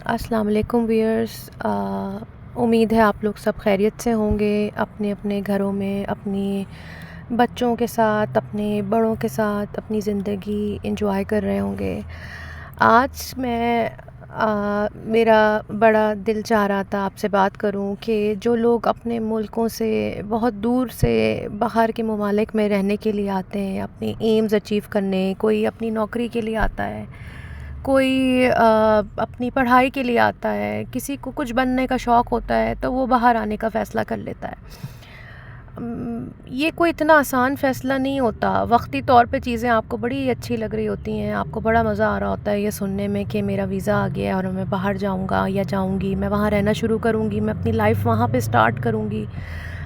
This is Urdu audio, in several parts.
السلام علیکم ویئرس، امید ہے آپ لوگ سب خیریت سے ہوں گے، اپنے اپنے گھروں میں اپنی بچوں کے ساتھ، اپنے بڑوں کے ساتھ اپنی زندگی انجوائے کر رہے ہوں گے۔ آج میں میرا بڑا دل چاہ رہا تھا آپ سے بات کروں کہ جو لوگ اپنے ملکوں سے بہت دور سے باہر کے ممالک میں رہنے کے لیے آتے ہیں، اپنے ایمز اچیو کرنے، کوئی اپنی نوکری کے لیے آتا ہے، کوئی اپنی پڑھائی کے لیے آتا ہے، کسی کو کچھ بننے کا شوق ہوتا ہے تو وہ باہر آنے کا فیصلہ کر لیتا ہے۔ یہ کوئی اتنا آسان فیصلہ نہیں ہوتا۔ وقتی طور پہ چیزیں آپ کو بڑی اچھی لگ رہی ہوتی ہیں، آپ کو بڑا مزہ آ رہا ہوتا ہے یہ سننے میں کہ میرا ویزا آ گیا ہے اور میں باہر جاؤں گا یا جاؤں گی، میں وہاں رہنا شروع کروں گی، میں اپنی لائف وہاں پہ سٹارٹ کروں گی۔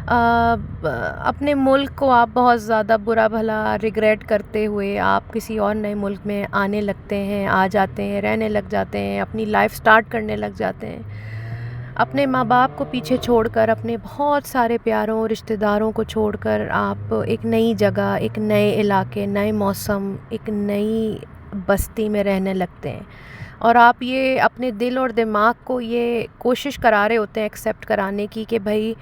اپنے ملک کو آپ بہت زیادہ برا بھلا ریگریٹ کرتے ہوئے آپ کسی اور نئے ملک میں آنے لگتے ہیں، آ جاتے ہیں، رہنے لگ جاتے ہیں، اپنی لائف سٹارٹ کرنے لگ جاتے ہیں، اپنے ماں باپ کو پیچھے چھوڑ کر، اپنے بہت سارے پیاروں رشتہ داروں کو چھوڑ کر آپ ایک نئی جگہ، ایک نئے علاقے، نئے موسم، ایک نئی بستی میں رہنے لگتے ہیں، اور آپ یہ اپنے دل اور دماغ کو یہ کوشش کرا رہے ہوتے ہیں ایکسیپٹ کرانے کی کہ بھائی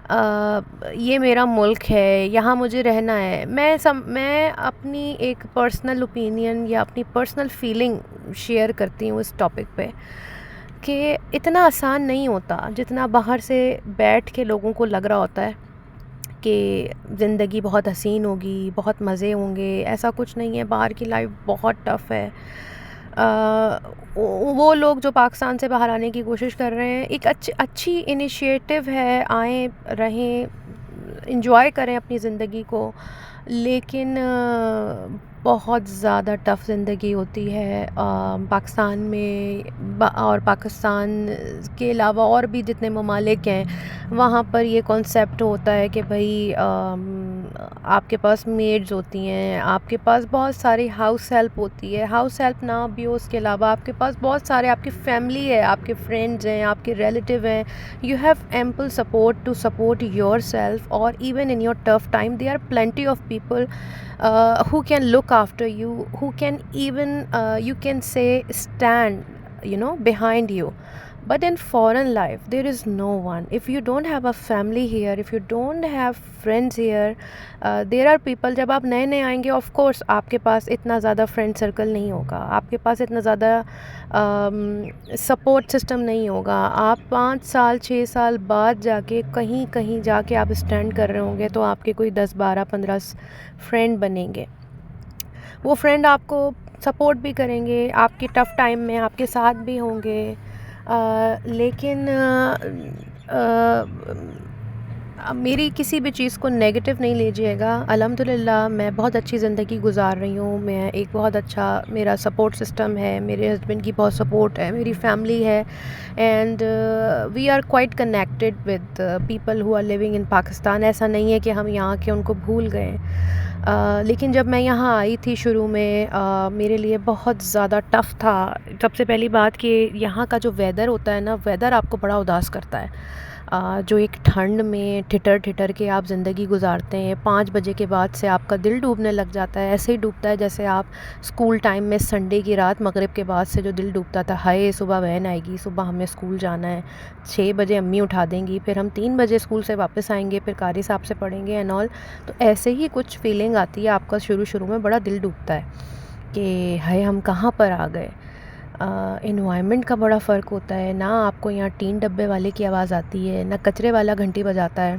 یہ میرا ملک ہے، یہاں مجھے رہنا ہے۔ میں اپنی ایک پرسنل اوپینین یا اپنی پرسنل فیلنگ شیئر کرتی ہوں اس ٹاپک پہ کہ اتنا آسان نہیں ہوتا جتنا باہر سے بیٹھ کے لوگوں کو لگ رہا ہوتا ہے کہ زندگی بہت حسین ہوگی، بہت مزے ہوں گے۔ ایسا کچھ نہیں ہے، باہر کی لائف بہت ٹف ہے۔ وہ لوگ جو پاکستان سے باہر آنے کی کوشش کر رہے ہیں، ایک اچھی انیشیٹو ہے، آئیں، رہیں، انجوائے کریں اپنی زندگی کو، لیکن بہت زیادہ ٹف زندگی ہوتی ہے پاکستان میں، اور پاکستان کے علاوہ اور بھی جتنے ممالک ہیں وہاں پر یہ کانسیپٹ ہوتا ہے کہ بھائی آپ کے پاس میڈز ہوتی ہیں، آپ کے پاس بہت ساری ہاؤس ہیلپ ہوتی ہے، ہاؤس ہیلپ نہ بھی ہو اس کے علاوہ آپ کے پاس بہت سارے، آپ کی فیملی ہے، آپ کے فرینڈز ہیں، آپ کے ریلیٹیو ہیں، you have ample support to support yourself, اور even in your tough time there are plenty of people who can look after you, who can even you can say stand behind you. But in foreign life there is no one. If you don't have a family here, if you don't have friends here, there are people. جب آپ نئے نئے آئیں گے آف کورس آپ کے پاس اتنا زیادہ فرینڈ سرکل نہیں ہوگا، آپ کے پاس اتنا زیادہ سپورٹ سسٹم نہیں ہوگا، آپ 5 سال 6 سال بعد جا کے کہیں جا کے آپ اسٹینڈ کر رہے ہوں گے تو آپ کے کوئی 10 12 15 فرینڈ بنیں گے۔ وہ فرینڈ آپ کو سپورٹ بھی کریں گے، آپ کے ٹف ٹائم میں آپ کے ساتھ بھی ہوں گے، لیکن میری کسی بھی چیز کو نیگیٹو نہیں لیجیے گا۔ الحمدللہ میں بہت اچھی زندگی گزار رہی ہوں، میں ایک بہت اچھا میرا سپورٹ سسٹم ہے، میرے ہسبینڈ کی بہت سپورٹ ہے، میری فیملی ہے، and we are quite connected with people who are living in Pakistan. ایسا نہیں ہے کہ ہم یہاں کے ان کو بھول گئے، لیکن جب میں یہاں آئی تھی شروع میں میرے لیے بہت زیادہ ٹف تھا۔ سب سے پہلی بات کہ یہاں کا جو ویدر ہوتا ہے نا، ویدر آپ کو بڑا اداس کرتا ہے۔ جو ایک ٹھنڈ میں ٹھٹر کے آپ زندگی گزارتے ہیں، 5 بجے کے بعد سے آپ کا دل ڈوبنے لگ جاتا ہے، ایسے ہی ڈوبتا ہے جیسے آپ اسکول ٹائم میں سنڈے کی رات مغرب کے بعد سے جو دل ڈوبتا تھا، ہائے صبح وین آئے گی، صبح ہمیں اسکول جانا ہے، 6 بجے امی اٹھا دیں گی، پھر ہم 3 بجے اسکول سے واپس آئیں گے، پھر قاری صاحب سے پڑھیں گے اینڈ آل۔ تو ایسے ہی کچھ فیلنگ آتی ہے آپ کا، شروع میں بڑا دل ڈوبتا ہے کہ ہائے ہم کہاں پر آ گئے۔ انوائرمنٹ کا بڑا فرق ہوتا ہے، نہ آپ کو یہاں ٹین ڈبے والے کی آواز آتی ہے، نہ کچرے والا گھنٹی بجاتا ہے،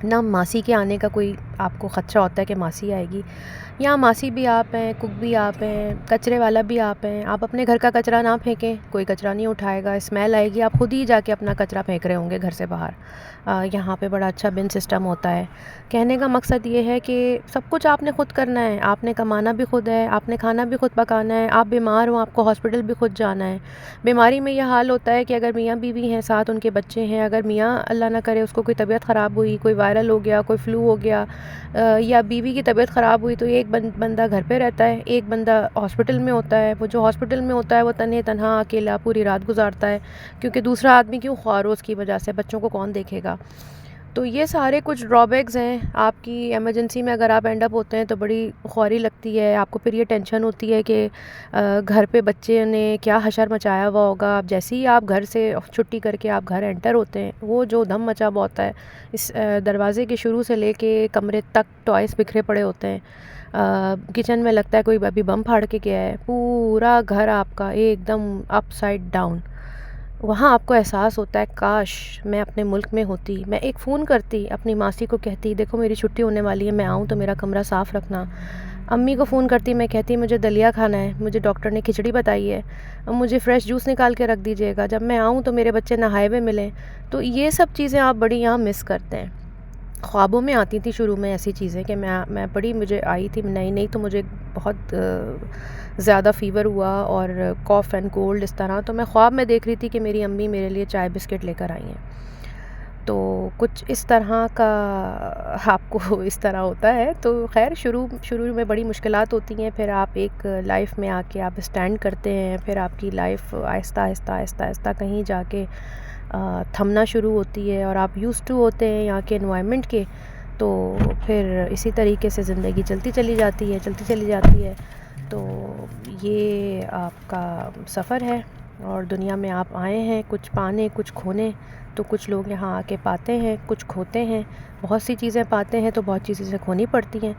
نہ ماسی کے آنے کا کوئی آپ کو خدشہ ہوتا ہے کہ ماسی آئے گی۔ یہاں ماسی بھی آپ ہیں، کک بھی آپ ہیں، کچرے والا بھی آپ ہیں۔ آپ اپنے گھر کا کچرا نہ پھینکیں، کوئی کچرا نہیں اٹھائے گا، اسمیل آئے گی، آپ خود ہی جا کے اپنا کچرا پھینک رہے ہوں گے گھر سے باہر۔ یہاں پہ بڑا اچھا بن سسٹم ہوتا ہے۔ کہنے کا مقصد یہ ہے کہ سب کچھ آپ نے خود کرنا ہے، آپ نے کمانا بھی خود ہے، آپ نے کھانا بھی خود پکانا ہے، آپ بیمار ہوں آپ کو ہاسپٹل بھی خود جانا ہے۔ بیماری میں یہ حال ہوتا ہے کہ اگر میاں بیوی ہیں ساتھ، ان کے بچے ہیں، اگر میاں اللہ نہ کرے اس کو کوئی طبیعت خراب ہوئی، کوئی وائرل ہو گیا، کوئی فلو ہو گیا، یا بیوی کی طبیعت خراب ہوئی، تو ایک بندہ گھر پہ رہتا ہے، ایک بندہ ہاسپٹل میں ہوتا ہے۔ وہ جو ہاسپٹل میں ہوتا ہے وہ تنہا اکیلا پوری رات گزارتا ہے، کیونکہ دوسرا آدمی کیوں خوار ہو اس کی وجہ سے، بچوں کو کون دیکھے گا۔ تو یہ سارے کچھ ڈرابیکس ہیں. آپ کی ایمرجنسی میں اگر آپ اینڈ اپ ہوتے ہیں تو بڑی خواری لگتی ہے آپ کو. پھر یہ ٹینشن ہوتی ہے کہ گھر پہ بچے نے کیا حشر مچایا ہوا ہوگا. اب جیسے ہی آپ گھر سے چھٹی کر کے آپ گھر انٹر ہوتے ہیں وہ جو دھم مچا ہوا ہوتا ہے اس دروازے کے شروع سے لے کے کمرے تک ٹوائس بکھرے پڑے ہوتے ہیں. کچن میں لگتا ہے کوئی ابھی بم پھاڑ کے گیا ہے. پورا گھر آپ کا ایک دم اپ سائڈ ڈاؤن. وہاں آپ کو احساس ہوتا ہے کاش میں اپنے ملک میں ہوتی. میں ایک فون کرتی اپنی ماسی کو کہتی دیکھو میری چھٹی ہونے والی ہے میں آؤں تو میرا کمرہ صاف رکھنا. امی کو فون کرتی میں کہتی مجھے دلیا کھانا ہے, مجھے ڈاکٹر نے کھچڑی بتائی ہے, مجھے فریش جوس نکال کے رکھ دیجیے گا, جب میں آؤں تو میرے بچے نہائے ہوئے ملیں. تو یہ سب چیزیں آپ بڑی یہاں مس کرتے ہیں. خوابوں میں آتی تھی شروع میں ایسی چیزیں کہ میں بڑی مجھے آئی تھی نئی نئی تو مجھے بہت زیادہ فیور ہوا اور کاف اینڈ کولڈ اس طرح. تو میں خواب میں دیکھ رہی تھی کہ میری امی میرے لیے چائے بسکٹ لے کر آئی ہیں. تو کچھ اس طرح کا آپ کو اس طرح ہوتا ہے. تو خیر شروع میں بڑی مشکلات ہوتی ہیں. پھر آپ ایک لائف میں آ کے آپ اسٹینڈ کرتے ہیں. پھر آپ کی لائف آہستہ آہستہ آہستہ آہستہ کہیں جا کے تھمنا شروع ہوتی ہے اور آپ یوز ٹو ہوتے ہیں یہاں کے انوائرمنٹ کے. تو پھر اسی طریقے سے زندگی چلتی چلی جاتی ہے. تو یہ آپ کا سفر ہے اور دنیا میں آپ آئے ہیں کچھ پانے کچھ کھونے. تو کچھ لوگ یہاں آ کے پاتے ہیں کچھ کھوتے ہیں. بہت سی چیزیں پاتے ہیں تو بہت سی چیزیں کھونی پڑتی ہیں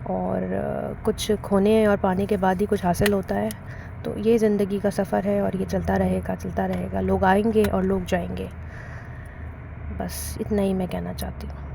اور کچھ کھونے اور پانے کے بعد ہی کچھ حاصل ہوتا ہے. تو یہ زندگی کا سفر ہے اور یہ چلتا رہے گا. لوگ آئیں گے اور لوگ جائیں گے. بس اتنا ہی میں کہنا چاہتی ہوں.